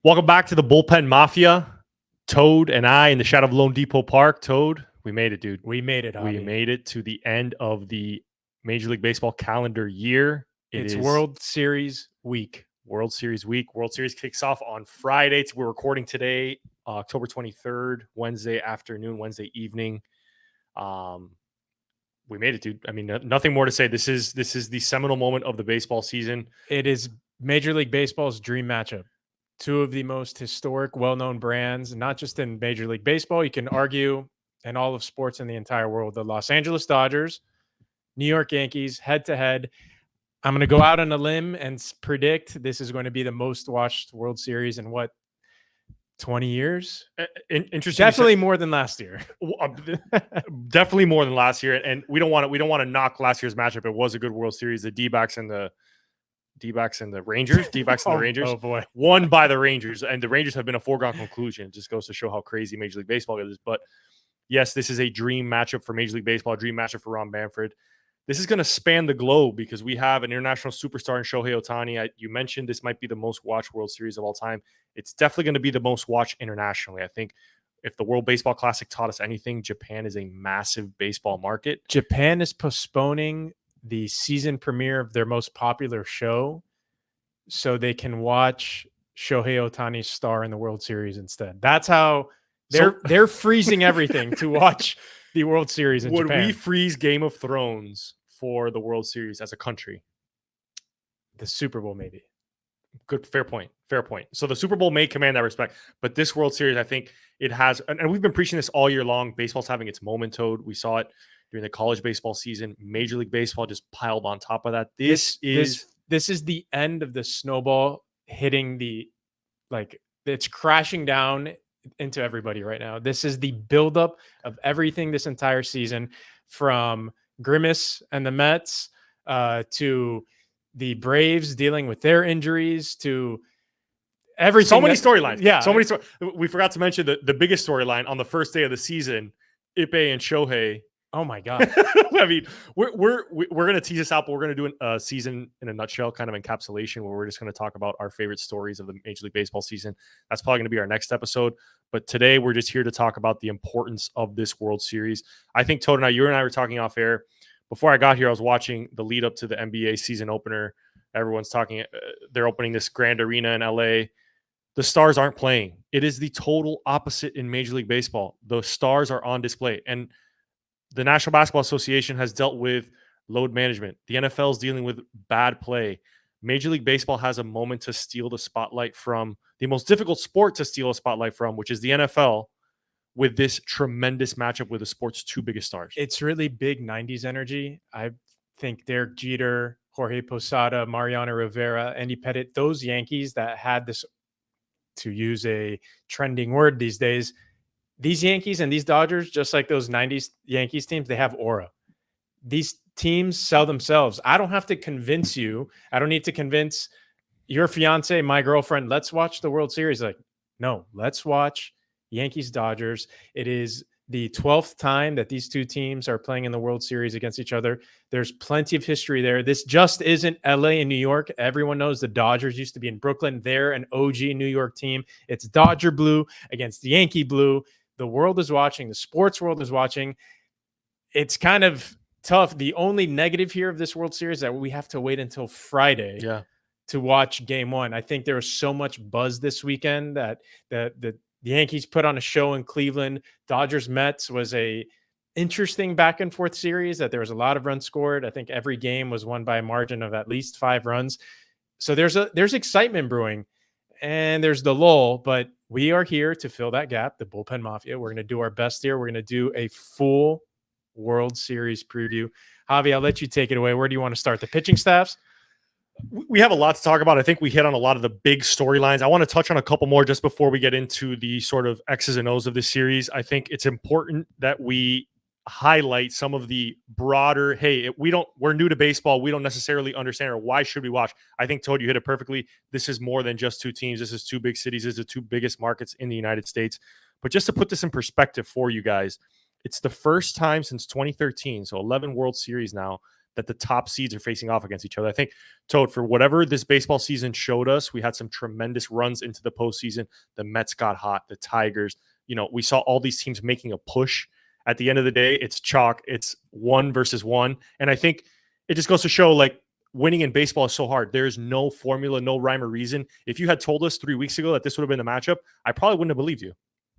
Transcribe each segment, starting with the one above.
Welcome back to the Bullpen Mafia. Toad and I in the shadow of Lone Depot Park. Toad, we made it, dude. We made it, Javi. We made it to the end of the Major League Baseball calendar year. It's World Series week. World Series week. World Series kicks off on Friday. We're recording today, October 23rd, Wednesday afternoon, Wednesday evening. We made it, dude. I mean, nothing more to say. This is the seminal moment of the baseball season. It is Major League Baseball's dream matchup. Two of the most historic, well-known brands, not just in Major League Baseball, you can argue in all of sports in the entire world. The Los Angeles Dodgers, New York Yankees, head-to-head. I'm going to go out on a limb and predict this is going to be the most watched World Series in 20 years? Interesting. Definitely more than last year. Definitely more than last year. And we don't want to knock last year's matchup. It was a good World Series. The D-backs and the Rangers. D-backs and the Rangers. Oh boy. Won by the Rangers. And the Rangers have been a foregone conclusion. It just goes to show how crazy Major League Baseball is. But yes, this is a dream matchup for Major League Baseball, a dream matchup for Ron Manfred. This is going to span the globe because we have an international superstar in Shohei Ohtani. You mentioned this might be the most watched World Series of all time. It's definitely going to be the most watched internationally. I think if the World Baseball Classic taught us anything, Japan is a massive baseball market. Japan is postponing the season premiere of their most popular show so they can watch Shohei Ohtani's star in the World Series instead. That's how they're freezing everything to watch the World Series in Japan. Would we freeze Game of Thrones for the World Series as a country? The Super Bowl, maybe. Good, fair point. So the Super Bowl may command that respect, but this World Series, I think it has, and we've been preaching this all year long. Baseball's having its moment, Toad. We saw it during the college baseball season. Major League Baseball just piled on top of that. This is the end of the snowball hitting it's crashing down into everybody right now. This is the buildup of everything this entire season, from Grimace and the Mets to the Braves dealing with their injuries to everything. So many storylines. Yeah. So many. We forgot to mention the biggest storyline on the first day of the season, Ippei and Shohei. Oh my God. I mean, we're going to tease this out, but we're going to do a season in a nutshell, kind of encapsulation, where we're just going to talk about our favorite stories of the Major League Baseball season. That's probably going to be our next episode. But today we're just here to talk about the importance of this World Series. I think Toad and I, you and I were talking off air. Before I got here, I was watching the lead up to the NBA season opener. Everyone's talking. They're opening this grand arena in LA. The stars aren't playing. It is the total opposite in Major League Baseball. The stars are on display. And the National Basketball Association has dealt with load management. The NFL is dealing with bad play. Major League Baseball has a moment to steal the spotlight from the most difficult sport to steal a spotlight from, which is the NFL, with this tremendous matchup with the sport's two biggest stars. It's really big 90s energy. I think Derek Jeter, Jorge Posada, Mariano Rivera, Andy Pettitte, those Yankees that had this, to use a trending word these days, these Yankees and these Dodgers, just like those 90s Yankees teams, they have aura. These teams sell themselves. I don't have to convince you. I don't need to convince your fiance, my girlfriend, let's watch the World Series. Like, no, let's watch Yankees Dodgers. It is the 12th time that these two teams are playing in the World Series against each other. There's plenty of history there. This just isn't LA and New York. Everyone knows the Dodgers used to be in Brooklyn. They're an OG New York team. It's Dodger blue against the Yankee blue. The world is watching. The sports world is watching. It's kind of tough. The only negative here of this World Series is that we have to wait until Friday to watch Game 1. I think there was so much buzz this weekend that the Yankees put on a show in Cleveland. Dodgers-Mets was a interesting back and forth series that there was a lot of runs scored. I think every game was won by a margin of at least 5 runs. So there's excitement brewing, and there's the lull, but we are here to fill that gap, the Bullpen Mafia. We're going to do our best here. We're going to do a full World Series preview. Javi, I'll let you take it away. Where do you want to start? The pitching staffs? We have a lot to talk about. I think we hit on a lot of the big storylines. I want to touch on a couple more just before we get into the sort of X's and O's of this series. I think it's important that we highlight some of the broader, we're new to baseball. We don't necessarily understand, or why should we watch? I think, Toad, you hit it perfectly. This is more than just two teams. This is two big cities. This is the two biggest markets in the United States. But just to put this in perspective for you guys, it's the first time since 2013, so 11 World Series now, that the top seeds are facing off against each other. I think, Toad, for whatever this baseball season showed us, we had some tremendous runs into the postseason. The Mets got hot, the Tigers. We saw all these teams making a push. At the end of the day, it's chalk. It's 1 versus 1. And I think it just goes to show, like, winning in baseball is so hard. There's no formula, no rhyme or reason. If you had told us 3 weeks ago that this would have been the matchup, I probably wouldn't have believed you.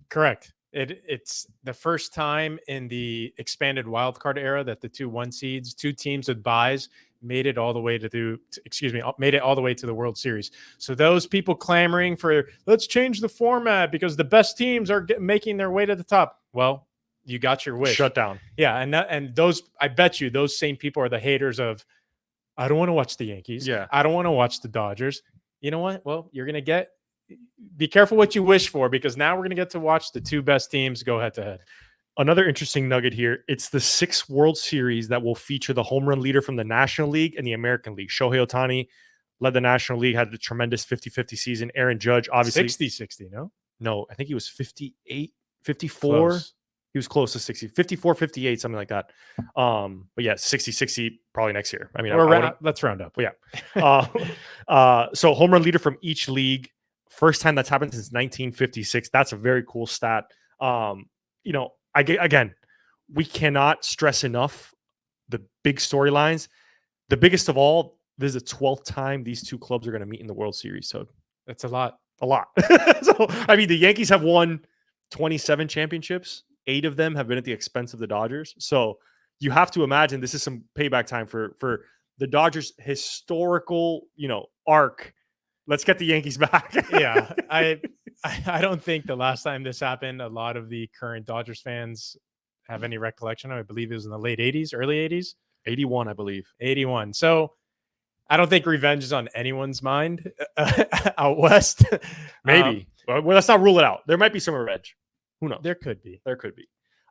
Correct. It's the first time in the expanded wildcard era that the 2 1 seeds, 2 teams with buys, made it all the way to the World Series. So those people clamoring for, let's change the format because the best teams are making their way to the top. Well, you got your wish. Shut down. Yeah, and those, I bet you, those same people are the haters of, I don't want to watch the Yankees. Yeah. I don't want to watch the Dodgers. You know what? Well, you're going to be careful what you wish for, because now we're going to get to watch the 2 best teams go head to head. Another interesting nugget here. It's the 6th World Series that will feature the home run leader from the National League and the American League. Shohei Ohtani led the National League, had a tremendous 50-50 season. Aaron Judge, obviously. 60-60, no? No, I think he was 58, 54. Close. He was close to 60, 54, 58, something like that. But yeah, 60-60 probably next year. I mean, let's round up. Yeah. So home run leader from each league. First time that's happened since 1956. That's a very cool stat. Again, we cannot stress enough the big storylines. The biggest of all, this is the 12th time these 2 clubs are going to meet in the World Series. So that's a lot. So, I mean, the Yankees have won 27 championships. 8 of them have been at the expense of the Dodgers. So you have to imagine this is some payback time for the Dodgers' historical, arc. Let's get the Yankees back. Yeah, I don't think the last time this happened, a lot of the current Dodgers fans have any recollection. I believe it was in the late 80s, early 80s. 81, I believe. 81. So I don't think revenge is on anyone's mind out west. Maybe. Well, let's not rule it out. There might be some revenge. Who knows? There could be.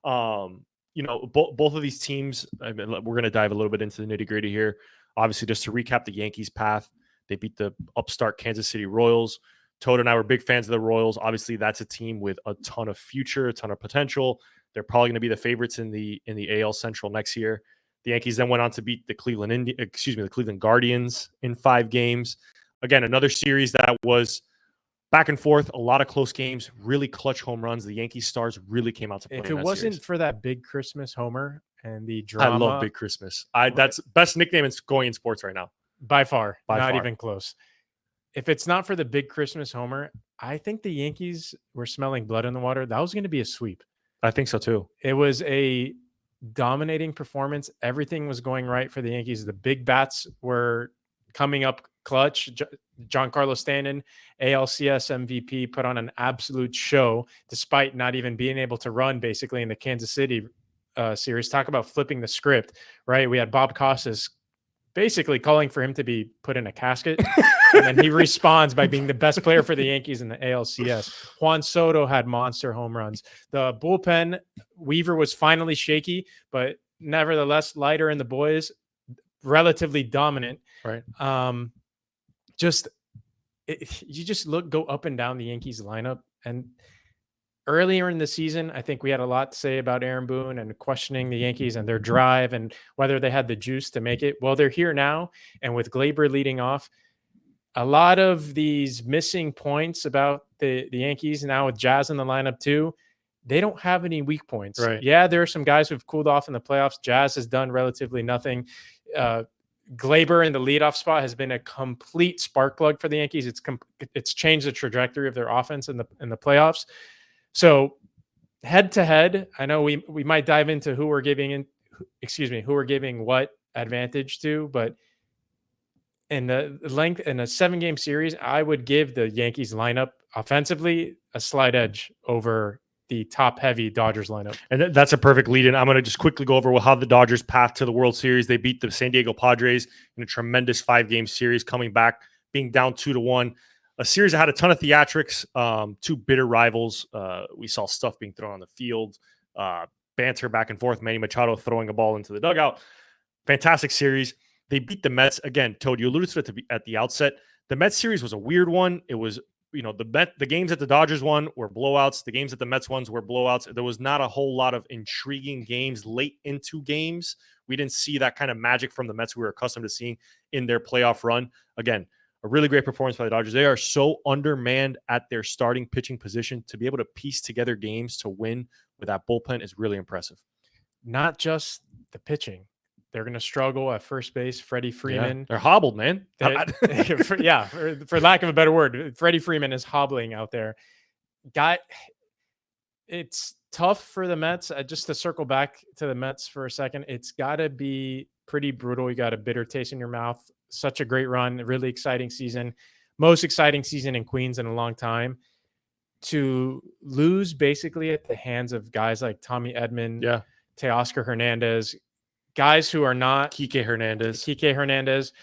Both of these teams, we're going to dive a little bit into the nitty-gritty here. Obviously, just to recap the Yankees' path, they beat the upstart Kansas City Royals. Toad and I were big fans of the Royals. Obviously, that's a team with a ton of future, a ton of potential. They're probably going to be the favorites in the AL Central next year. The Yankees then went on to beat the Cleveland Guardians in 5 games. Again, another series that was back and forth, a lot of close games, really clutch home runs. The Yankees stars really came out to play. If it wasn't for that big Christmas homer and the drama, I love Big Christmas. That's best nickname going in sports right now. By far. Not even close. If it's not for the big Christmas homer, I think the Yankees were smelling blood in the water. That was going to be a sweep. I think so too. It was a dominating performance. Everything was going right for the Yankees. The big bats were coming up clutch. Giancarlo Stanton, ALCS MVP, put on an absolute show despite not even being able to run basically in the Kansas City series. Talk about flipping the script, right? We had Bob Costas basically calling for him to be put in a casket. And then he responds by being the best player for the Yankees in the ALCS. Juan Soto had monster home runs. The bullpen, Weaver was finally shaky, but nevertheless lighter in the boys, relatively dominant. Right. You just go up and down the Yankees lineup. And earlier in the season, I think we had a lot to say about Aaron Boone and questioning the Yankees and their drive and whether they had the juice to make it. Well, they're here now. And with Gleyber leading off, a lot of these missing points about the Yankees now with Jazz in the lineup too, they don't have any weak points. Right. Yeah, there are some guys who've cooled off in the playoffs. Jazz has done relatively nothing. Gleyber in the leadoff spot has been a complete spark plug for the Yankees. It's changed the trajectory of their offense in the playoffs. So head to head, I know we might dive into who we're giving what advantage to, but in the length in a 7-game series, I would give the Yankees lineup offensively a slight edge over the top-heavy Dodgers lineup. And that's a perfect lead-in. I'm going to just quickly go over how the Dodgers' path to the World Series. They beat the San Diego Padres in a tremendous 5-game series, coming back, being down 2-1. A series that had a ton of theatrics, 2 bitter rivals. We saw stuff being thrown on the field, banter back and forth, Manny Machado throwing a ball into the dugout. Fantastic series. They beat the Mets. Again, Toad, you alluded to it at the outset. The Mets series was a weird one. It was the games that the Dodgers won were blowouts. The games that the Mets won were blowouts. There was not a whole lot of intriguing games late into games. We didn't see that kind of magic from the Mets we were accustomed to seeing in their playoff run. Again, a really great performance by the Dodgers. They are so undermanned at their starting pitching position. To be able to piece together games to win with that bullpen is really impressive. Not just the pitching. They're going to struggle at first base. Freddie Freeman. Yeah, they're hobbled, man. For lack of a better word, Freddie Freeman is hobbling out there. It's tough for the Mets. Just to circle back to the Mets for a second, it's got to be pretty brutal. You got a bitter taste in your mouth. Such a great run, really exciting season. Most exciting season in Queens in a long time. To lose basically at the hands of guys like Tommy Edman, Teoscar Hernandez, guys who are not Kike Hernandez.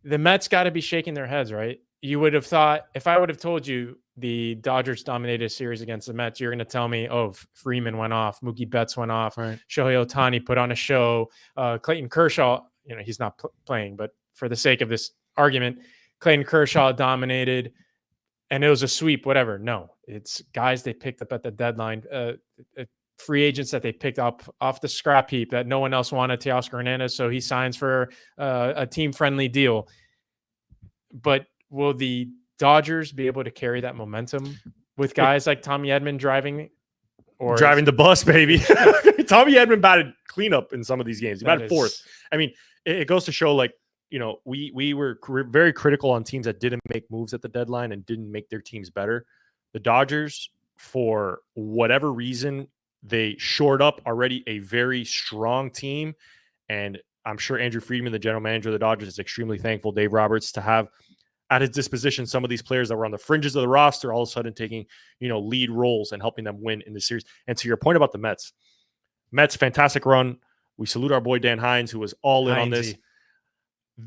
The Mets got to be shaking their heads, right? You would have thought, if I would have told you the Dodgers dominated a series against the Mets, you're going to tell me, oh, Freeman went off, Mookie Betts went off, right. Shohei Ohtani put on a show, Clayton Kershaw, he's not playing, but for the sake of this argument, Clayton Kershaw dominated, and it was a sweep, whatever. No, it's guys they picked up at the deadline, free agents that they picked up off the scrap heap that no one else wanted, Teoscar Hernandez, so he signs for a team-friendly deal. But will the Dodgers be able to carry that momentum with guys like Tommy Edman driving the bus, baby? Tommy Edman batted cleanup in some of these games. He batted fourth. I mean, it goes to show, like, we were very critical on teams that didn't make moves at the deadline and didn't make their teams better. The Dodgers, for whatever reason, they shored up already a very strong team. And I'm sure Andrew Friedman, the general manager of the Dodgers, is extremely thankful, Dave Roberts, to have at his disposition some of these players that were on the fringes of the roster all of a sudden taking, lead roles and helping them win in the series. And to your point about the Mets, fantastic run. We salute our boy Dan Hines, who was all in on this.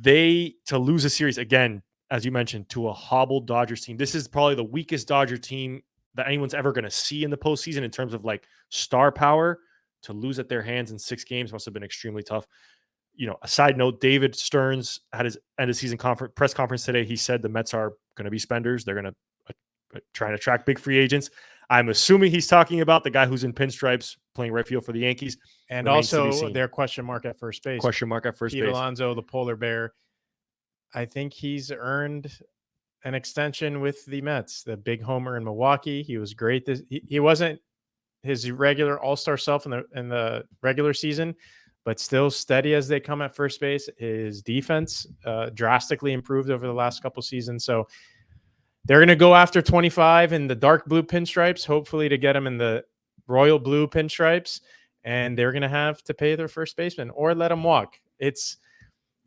To lose a series, again, as you mentioned, to a hobbled Dodgers team. This is probably the weakest Dodger team that anyone's ever going to see in the postseason in terms of like star power. To lose at their hands in 6 games must have been extremely tough. A side note, David Stearns had his end of season press conference today. He said the Mets are going to be spenders. They're going to try and attract big free agents. I'm assuming he's talking about the guy who's in pinstripes playing right field for the Yankees. And also their question mark at first base. Pete Alonso, the polar bear. I think he's earned an extension with the Mets. The big homer in Milwaukee. He was great. He wasn't his regular all-star self in the regular season, but still steady as they come at first base. His defense drastically improved over the last couple seasons. So they're going to go after 25 in the dark blue pinstripes, hopefully to get him in the royal blue pinstripes. And they're going to have to pay their first baseman or let him walk. It's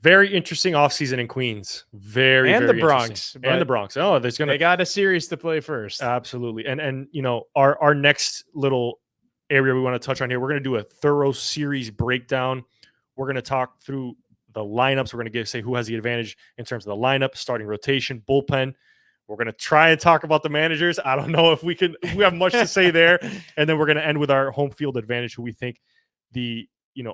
very interesting offseason in Queens. Very the Bronx. And the Bronx. Oh, they got a series to play first. Absolutely. And our next little area we want to touch on here, we're going to do a thorough series breakdown. We're going to talk through the lineups. We're going to say who has the advantage in terms of the lineup, starting rotation, bullpen. We're going to try and talk about the managers. I don't know if we have much to say there. And then we're going to end with our home field advantage, who we think the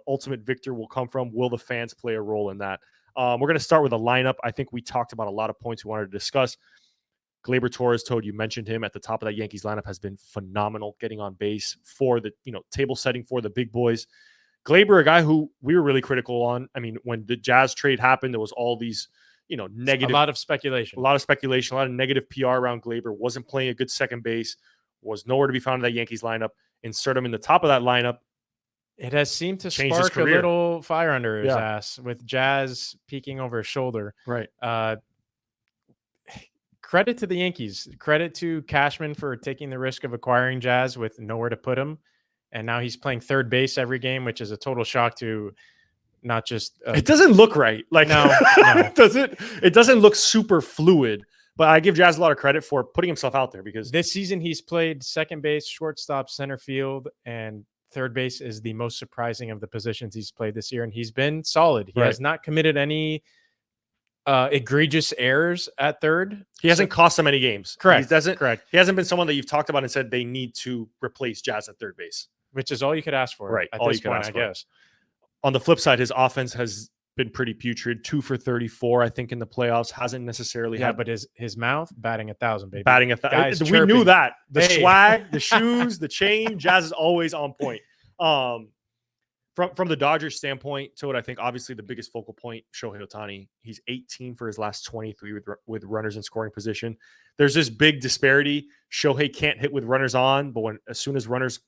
ultimate victor will come from. Will the fans play a role in that? We're going to start with a lineup. I think we talked about a lot of points we wanted to discuss. Gleyber Torres, Toad, you mentioned him at the top of that Yankees lineup, has been phenomenal getting on base for the table setting for the big boys. Gleyber, a guy who we were really critical on. I mean, when the Jazz trade happened, there was all these negative, a lot of speculation, a lot of negative PR around Gleyber. Wasn't playing a good second base, was nowhere to be found in that Yankees lineup. Insert him in the top of that lineup. It has seemed to spark a little fire under his ass with Jazz peeking over his shoulder. Right. Credit to the Yankees. Credit to Cashman for taking the risk of acquiring Jazz with nowhere to put him. And now he's playing third base every game, which is a total shock to not just... it doesn't look right. Like, no. It doesn't look super fluid. But I give Jazz a lot of credit for putting himself out there, because this season he's played second base, shortstop, center field, and third base is the most surprising of the positions he's played this year. And he's been solid. He has not committed any egregious errors at third. He hasn't cost them any games. Correct. Correct. He hasn't been someone that you've talked about and said they need to replace Jazz at third base. Which is all you could ask for. Right. At all this you could point, ask I for. guess. On the flip side, his offense has been pretty putrid. 2 for 34, I think, in the playoffs. Hasn't necessarily had but his mouth batting 1,000, baby. batting Guys we knew chirping. that. The Hey. swag, the shoes, the chain, Jazz is always on point. From the Dodgers standpoint, Toad, I think obviously the biggest focal point, Shohei Ohtani. He's 18 for his last 23 with runners in scoring position. There's this big disparity. Shohei can't hit with runners on, but as soon as runners,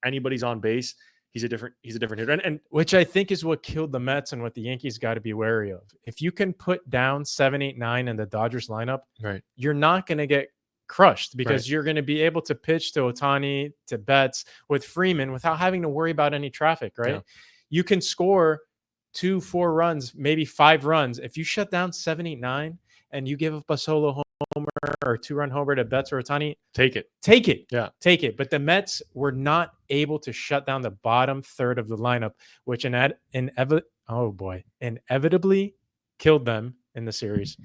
anybody's on base, he's a different hitter. And which I think is what killed the Mets and what the Yankees got to be wary of. If you can put down 7, 8, 9 in the Dodgers lineup, right, you're not going to get crushed because you're going to be able to pitch to Ohtani, to Betts with Freeman without having to worry about any traffic, right? Yeah. You can score 2, 4 runs, maybe 5 runs. If you shut down 7, 8, 9 and you give up a solo homer or 2-run homer to Betts or Ohtani, take it. Yeah. Take it. But the Mets were not able to shut down the bottom third of the lineup, which inevitably killed them in the series.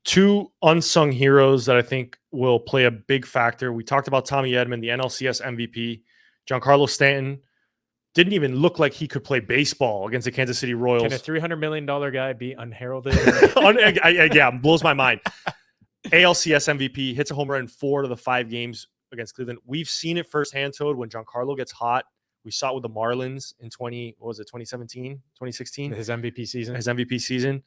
2 unsung heroes that I think will play a big factor. We talked about Tommy Edman, the NLCS MVP. Giancarlo Stanton didn't even look like he could play baseball against the Kansas City Royals. Can a $300 million guy be unheralded? Yeah, blows my mind. ALCS MVP, hits a home run in 4 of the 5 games against Cleveland. We've seen it firsthand, Toad, when Giancarlo gets hot. We saw it with the Marlins in 2017, 2016? His MVP season.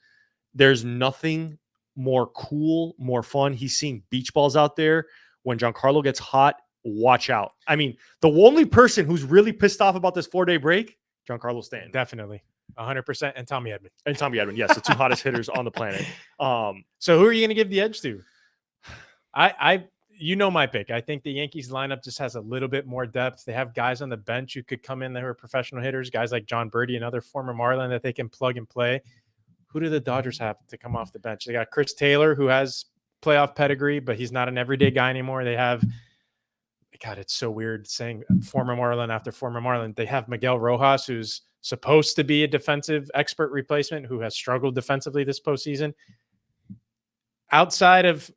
There's nothing more cool, more fun. He's seeing beach balls out there. When Giancarlo gets hot, watch out. I mean, the only person who's really pissed off about this 4-day break, Giancarlo Stanton. Definitely. 100%. And Tommy Edman. Yes, the 2 hottest hitters on the planet. So who are you going to give the edge to? You know my pick. I think the Yankees lineup just has a little bit more depth. They have guys on the bench who could come in that are professional hitters, guys like John Birdie, another former Marlin that they can plug and play. Who do the Dodgers have to come off the bench? They got Chris Taylor, who has playoff pedigree, but he's not an everyday guy anymore. They have, God, it's so weird saying former Marlin after former Marlin. They have Miguel Rojas, who's supposed to be a defensive expert replacement, who has struggled defensively this postseason. Outside of,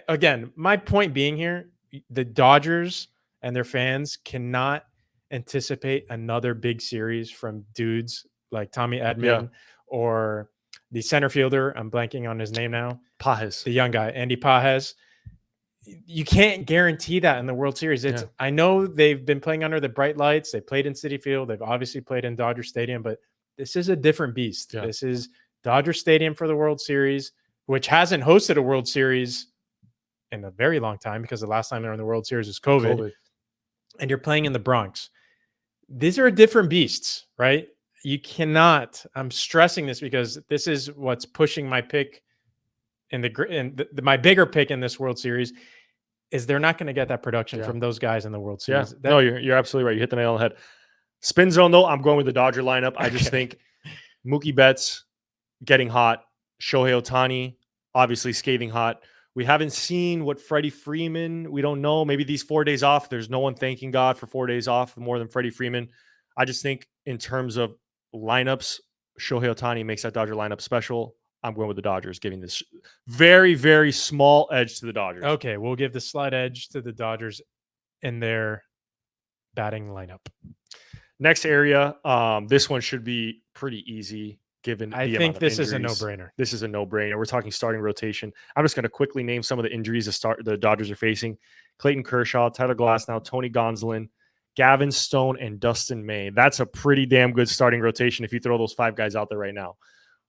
again, my point being here, the Dodgers and their fans cannot anticipate another big series from dudes like Tommy Edman or the center fielder, I'm blanking on his name now. Pages. The young guy, Andy Pages. You can't guarantee that in the World Series. I know they've been playing under the bright lights. They played in Citi Field. They've obviously played in Dodger Stadium, but this is a different beast. Yeah. This is Dodger Stadium for the World Series, which hasn't hosted a World Series in a very long time because the last time they were in the World Series was COVID. And you're playing in the Bronx. These are different beasts, right? You cannot, I'm stressing this because this is what's pushing my pick my bigger pick in this World Series is they're not going to get that production from those guys in the World Series. No, you're absolutely right. You hit the nail on the head. Spin zone, though, I'm going with the Dodger lineup. I just think Mookie Betts getting hot, Shohei Ohtani obviously scathing hot. We haven't seen what Freddie Freeman, we don't know. Maybe these 4 days off, there's no one thanking God for 4 days off more than Freddie Freeman. I just think in terms of lineups, Shohei Ohtani makes that Dodger lineup special. I'm going with the Dodgers, giving this very, very small edge to the Dodgers. Okay, we'll give the slight edge to the Dodgers in their batting lineup. Next area, this one should be pretty easy given I think this is a no-brainer. This is a no-brainer. We're talking starting rotation. I'm just going to quickly name some of the injuries the Dodgers are facing. Clayton Kershaw, Tyler Glasnow, Tony Gonsolin, Gavin Stone, and Dustin May. That's a pretty damn good starting rotation if you throw those 5 guys out there right now.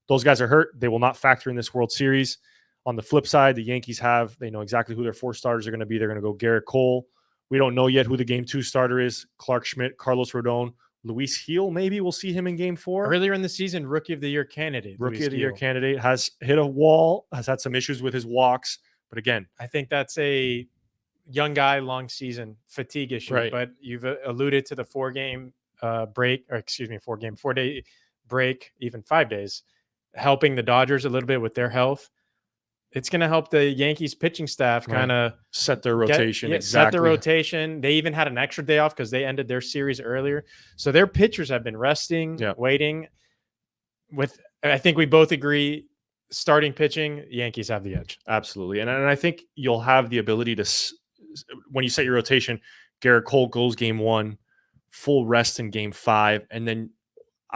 Those guys are hurt. They will not factor in this World Series. On the flip side, the Yankees they know exactly who their 4 starters are going to be. They're going to go Garrett Cole. We don't know yet who the Game 2 starter is. Clark Schmidt, Carlos Rodon, Luis Gil. Maybe we'll see him in Game 4. Earlier in the season, Rookie of the Year candidate. Rookie of the Year candidate has hit a wall, has had some issues with his walks. But again, I think that's a young guy, long season fatigue issue. Right. But you've alluded to the 4-day break, even 5 days, helping the Dodgers a little bit with their health. It's going to help the Yankees pitching staff kind of set their rotation. Set their rotation. They even had an extra day off because they ended their series earlier. So their pitchers have been resting, waiting. I think we both agree, starting pitching, Yankees have the edge. Absolutely. And I think you'll have the ability to, when you set your rotation, Garrett Cole goes Game 1, full rest in Game 5, and then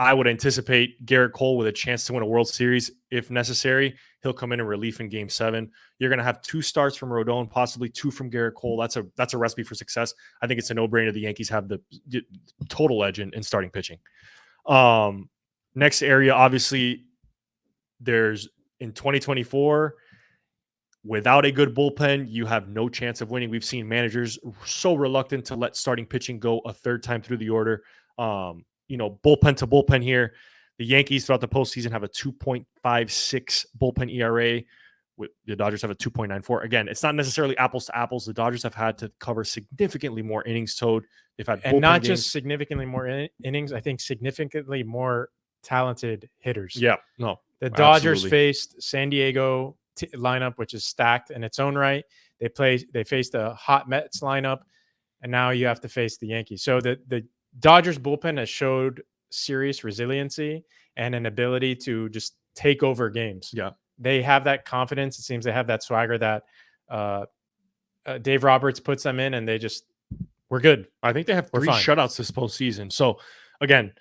I would anticipate Garrett Cole with a chance to win a World Series if necessary. He'll come in relief in Game 7. You're going to have 2 starts from Rodon, possibly 2 from Garrett Cole. That's a recipe for success. I think it's a no-brainer. The Yankees have the total edge in starting pitching. Next area, obviously, there's in 2024, without a good bullpen, you have no chance of winning. We've seen managers so reluctant to let starting pitching go a third time through the order. Bullpen to bullpen here. The Yankees throughout the postseason have a 2.56 bullpen ERA. The Dodgers have a 2.94. Again, it's not necessarily apples to apples. The Dodgers have had to cover significantly more innings, Toad. They've had and not games. Just significantly more innings. I think significantly more talented hitters. Yeah, no. The Dodgers absolutely. Faced San Diego lineup, which is stacked in its own right. They faced a hot Mets lineup, and now you have to face the Yankees. So the Dodgers bullpen has showed serious resiliency and an ability to just take over games. Yeah. They have that confidence. It seems they have that swagger that Dave Roberts puts them in, and we're good. I think they have 3 shutouts this postseason. So, again,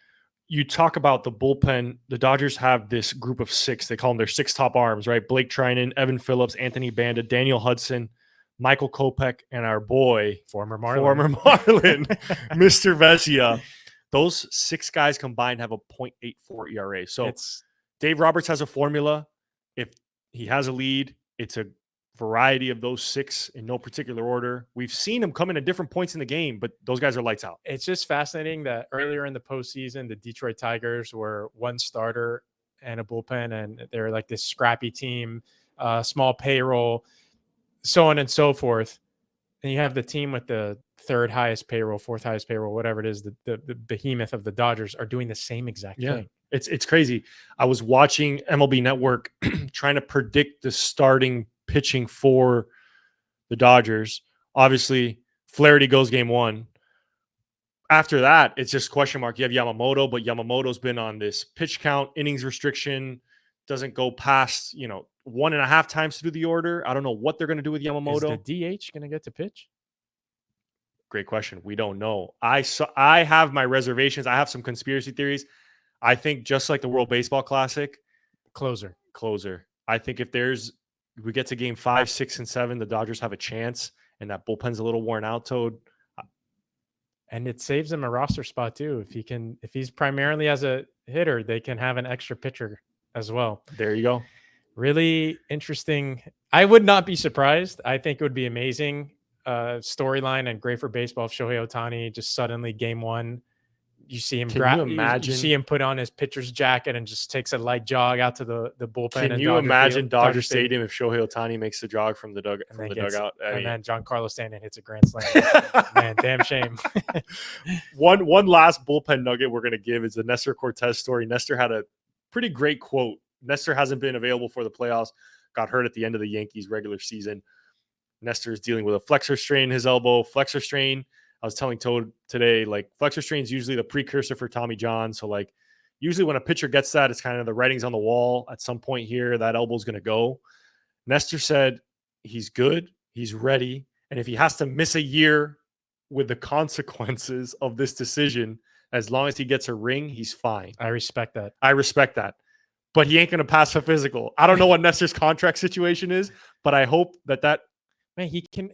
you talk about the bullpen. The Dodgers have this group of 6. They call them their 6 top arms, right? Blake Trinan, Evan Phillips, Anthony Banda, Daniel Hudson, Michael Kopech, and our boy, former Marlin, Mr. Vesia. Those 6 guys combined have a 0.84 ERA. So Dave Roberts has a formula. If he has a lead, it's a variety of those 6 in no particular order. We've seen them come in at different points in the game, but those guys are lights out. It's just fascinating that earlier in the postseason, the Detroit Tigers were 1 starter and a bullpen, and they're like this scrappy team, small payroll, so on and so forth. And you have the team with the 3rd highest payroll, 4th highest payroll, whatever it is, the behemoth of the Dodgers are doing the same exact thing. It's crazy. I was watching MLB Network trying to predict the starting pitching for the Dodgers. Obviously, Flaherty goes Game 1. After that, it's just question mark. You have Yamamoto, but Yamamoto's been on this pitch count, innings restriction, doesn't go past, 1.5 times through the order. I don't know what they're going to do with Yamamoto. Is the DH going to get to pitch? Great question. We don't know. I have my reservations. I have some conspiracy theories. I think just like the World Baseball Classic, closer. I think if we get to Game 5, 6, and 7, the Dodgers have a chance, and that bullpen's a little worn out, Toad. And it saves him a roster spot too. If he's primarily as a hitter, they can have an extra pitcher as well. There you go. Really interesting. I would not be surprised. I think it would be amazing storyline and great for baseball if Shohei Ohtani just suddenly Game 1, you see him you see him put on his pitcher's jacket and just takes a light jog out to the bullpen. Can you imagine Dodger Stadium if Shohei Ohtani makes the jog from the dugout? And then Giancarlo Stanton hits a grand slam. Man, damn shame. One last bullpen nugget we're going to give is the Nestor Cortez story. Nestor had a pretty great quote. Nestor hasn't been available for the playoffs, got hurt at the end of the Yankees regular season. Nestor is dealing with a flexor strain in his elbow. Flexor strain, I was telling Toad today, flexor strain is usually the precursor for Tommy John. So, usually when a pitcher gets that, it's kind of the writing's on the wall. At some point here, that elbow's going to go. Nestor said he's good, he's ready, and if he has to miss a year with the consequences of this decision, as long as he gets a ring, he's fine. I respect that. But he ain't going to pass a physical. I don't know what Nestor's contract situation is, but I hope that man, he can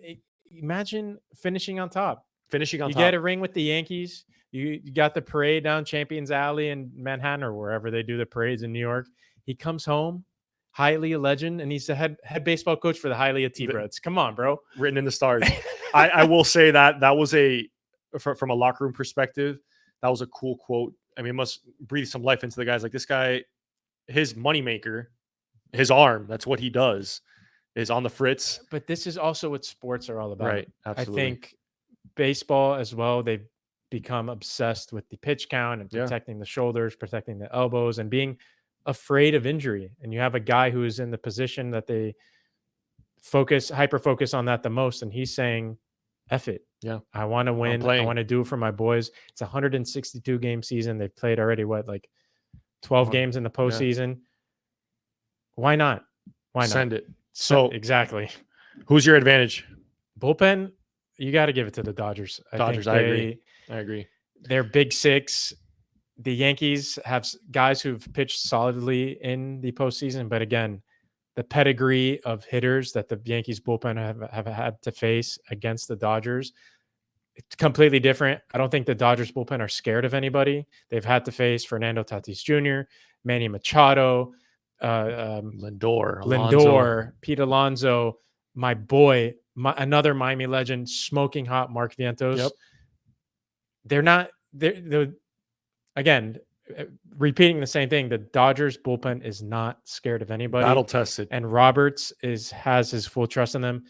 imagine finishing on top. You get a ring with the Yankees. You got the parade down Champions Alley in Manhattan or wherever they do the parades in New York. He comes home, Hialeah legend, and he's the head baseball coach for the Hialeah T-Birds. Come on, bro. Written in the stars. I will say that was from a locker room perspective, that was a cool quote. I mean, it must breathe some life into the guys. Like this guy, his moneymaker, his arm, that's what he does, is on the fritz. But this is also what sports are all about. Right, absolutely. I think baseball as well, they've become obsessed with the pitch count and protecting the shoulders, protecting the elbows, and being afraid of injury. And you have a guy who is in the position that they hyper focus on that the most. And he's saying, F it. Yeah. I want to win. I want to do it for my boys. It's a 162 game season. They've played already 12 games in the postseason. Yeah. Why not? Send it. So exactly. Who's your advantage? Bullpen, you got to give it to the Dodgers. I agree. They're big 6. the Yankees have guys who've pitched solidly in the postseason, but again, the pedigree of hitters that the Yankees bullpen have had to face against the Dodgers, it's completely different. I don't think the Dodgers bullpen are scared of anybody. They've had to face Fernando Tatis Jr., Manny Machado, Lindor, Pete Alonso, my boy, another Miami legend, smoking hot Mark Vientos. Yep. They're again, repeating the same thing. The Dodgers bullpen is not scared of anybody. Battle tested. And Roberts has his full trust in them.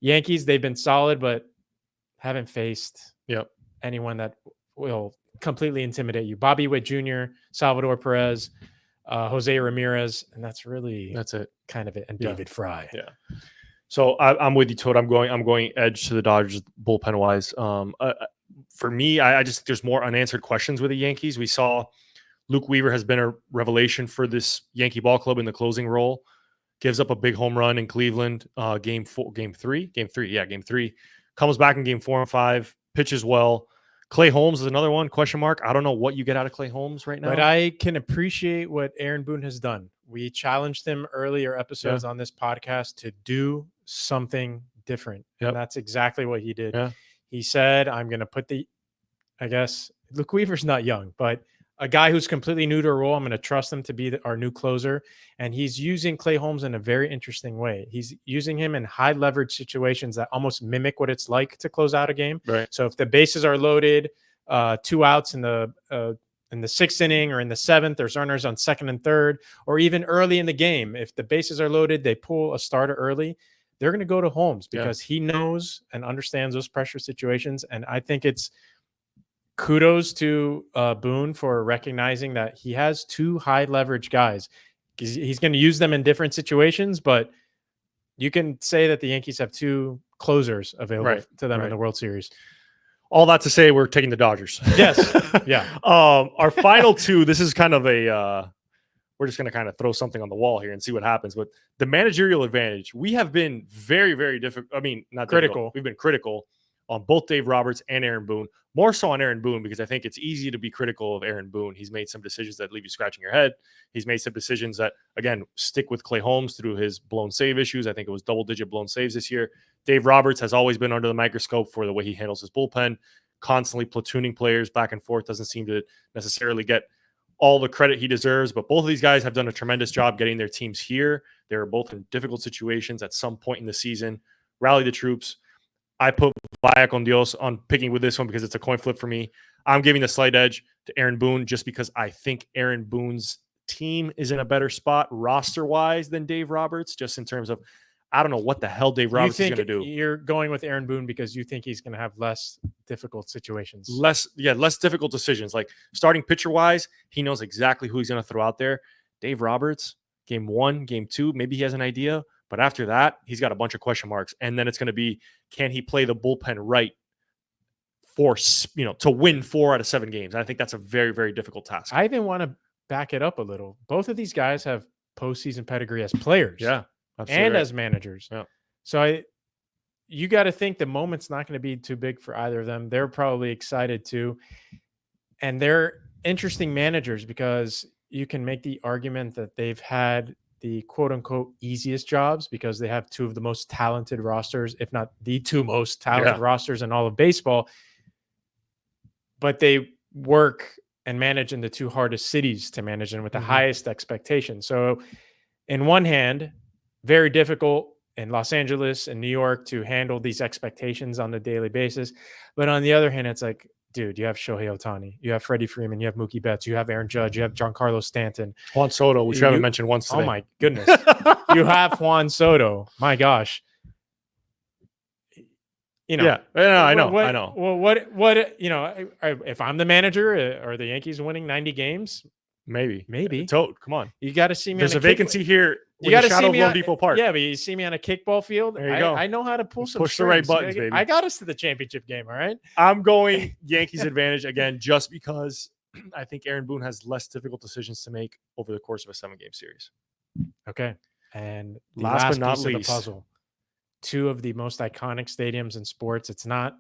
Yankees, they've been solid, but haven't faced anyone that will completely intimidate you. Bobby Witt Jr., Salvador Perez, Jose Ramirez, and that's it. Kind of it. And David Fry. Yeah. So I'm with you, Toad. I'm going edge to the Dodgers bullpen wise. For me, I just think there's more unanswered questions with the Yankees. We saw Luke Weaver has been a revelation for this Yankee ball club in the closing role. Gives up a big home run in Cleveland, game three. Comes back in game 4 and 5, pitches well. Clay Holmes is another one, question mark. I don't know what you get out of Clay Holmes right now. But I can appreciate what Aaron Boone has done. We challenged him earlier episodes on this podcast to do something different. And that's exactly what he did. Yeah. He said, I'm going to put Luke Weaver's not young, but a guy who's completely new to a role, I'm going to trust him to be our new closer. And he's using Clay Holmes in a very interesting way. He's using him in high leverage situations that almost mimic what it's like to close out a game. Right. So if the bases are loaded, 2 outs in the 6th inning or in the 7th, there's runners on 2nd and 3rd, or even early in the game, if the bases are loaded, they pull a starter early. They're going to go to Holmes because he knows and understands those pressure situations. And I think it's kudos to Boone for recognizing that he has 2 high leverage guys. He's going to use them in different situations, but you can say that the Yankees have 2 closers available to them in the World Series. All that to say, we're taking the Dodgers. Yes. Yeah. Our final 2, this is kind of we're just going to kind of throw something on the wall here and see what happens. But the managerial advantage, we have been very, very difficult. I mean, not critical. We've been critical on both Dave Roberts and Aaron Boone, more so on Aaron Boone, because I think it's easy to be critical of Aaron Boone. He's made some decisions that leave you scratching your head. He's made some decisions that, again, stick with Clay Holmes through his blown save issues. I think it was double-digit blown saves this year. Dave Roberts has always been under the microscope for the way he handles his bullpen, constantly platooning players back and forth, doesn't seem to necessarily get all the credit he deserves. But both of these guys have done a tremendous job getting their teams here. They were both in difficult situations at some point in the season, rally the troops. I put Vaya con Dios on picking with this one because it's a coin flip for me. I'm giving the slight edge to Aaron Boone just because I think Aaron Boone's team is in a better spot roster-wise than Dave Roberts, just in terms of, I don't know what the hell Dave Roberts is going to do. You're going with Aaron Boone because you think he's going to have less difficult situations. Less difficult decisions. Like starting pitcher-wise, he knows exactly who he's going to throw out there. Dave Roberts, game 1, game 2, maybe he has an idea. But after that, he's got a bunch of question marks. And then it's going to be, can he play the bullpen right to win 4 out of 7 games? And I think that's a very, very difficult task. I even want to back it up a little. Both of these guys have postseason pedigree as players. Yeah. And as managers. Yeah. So you got to think the moment's not going to be too big for either of them. They're probably excited too. And they're interesting managers because you can make the argument that they've had the quote unquote easiest jobs because they have 2 of the most talented rosters, if not the 2 most talented rosters in all of baseball. But they work and manage in the 2 hardest cities to manage in with the highest expectations. So in one hand, very difficult in Los Angeles and New York to handle these expectations on a daily basis. But on the other hand, it's like, dude, you have Shohei Ohtani, you have Freddie Freeman, you have Mookie Betts, you have Aaron Judge, you have Giancarlo Stanton. Juan Soto, which you haven't mentioned once today. Oh, my goodness. You have Juan Soto. My gosh. I know. I know. Well, what, if I'm the manager, are the Yankees winning 90 games? Maybe. Toad, come on. You got to see me. There's a vacancy here. You got to see me on Depot Park. Yeah, but you see me on a kickball field. There you go. I know how to push the right buttons, baby. I got us to the championship game. All right. I'm going Yankees advantage again, just because I think Aaron Boone has less difficult decisions to make over the course of a 7-game series. Okay. And the last but not piece least, of the puzzle, 2 of the most iconic stadiums in sports. It's not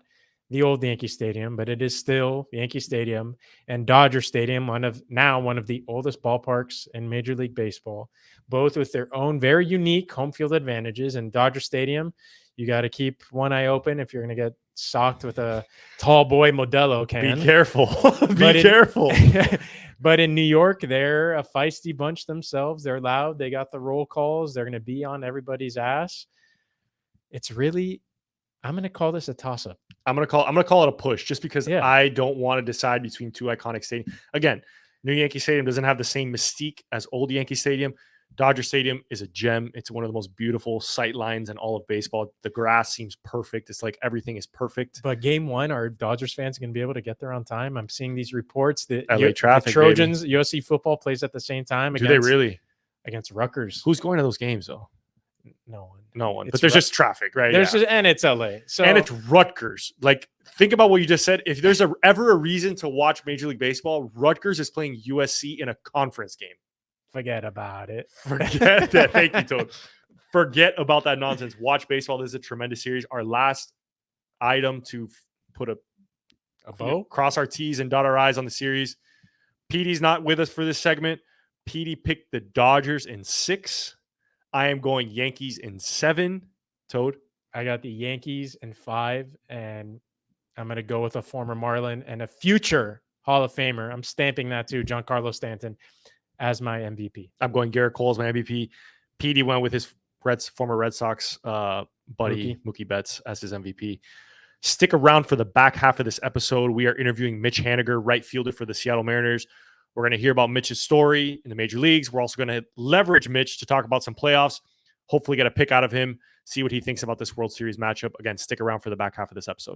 the old Yankee Stadium, but it is still Yankee Stadium, and Dodger Stadium, one of the oldest ballparks in Major League Baseball, both with their own very unique home field advantages. And Dodger Stadium, you got to keep one eye open if you're going to get socked with a tall boy Modelo can. Be careful. Be careful. But in New York, they're a feisty bunch themselves. They're loud. They got the roll calls. They're going to be on everybody's ass. It's really, I'm going to call this a toss-up. I'm gonna call it a push, just because I don't want to decide between two iconic stadiums. Again, New Yankee Stadium doesn't have the same mystique as old Yankee Stadium. Dodger Stadium is a gem. It's one of the most beautiful sight lines in all of baseball. The grass seems perfect. It's like everything is perfect. But game one, are Dodgers fans going to be able to get there on time? I'm seeing these reports that LA traffic, the Trojans, baby. USC football plays at the same time. Do they really? Against Rutgers. Who's going to those games, though? No one. But there's just traffic, right? And it's LA. And it's Rutgers. Like, think about what you just said. If there's ever a reason to watch Major League Baseball, Rutgers is playing USC in a conference game. Forget about it. Forget that. Thank you, Toad. Forget about that nonsense. Watch baseball. This is a tremendous series. Our last item to put a bow, cross our T's and dot our I's on the series. Petey's not with us for this segment. Petey picked the Dodgers in 6. I am going Yankees in 7. Toad? I got the Yankees in 5, and I'm going to go with a former Marlin and a future Hall of Famer. I'm stamping that too, Giancarlo Stanton, as my MVP. I'm going Garrett Cole as my MVP. Petey went with his former Red Sox buddy, Mookie Betts, as his MVP. Stick around for the back half of this episode. We are interviewing Mitch Haniger, right fielder for the Seattle Mariners. We're going to hear about Mitch's story in the major leagues. We're also going to leverage Mitch to talk about some playoffs, hopefully get a pick out of him, see what he thinks about this World Series matchup. Again, stick around for the back half of this episode.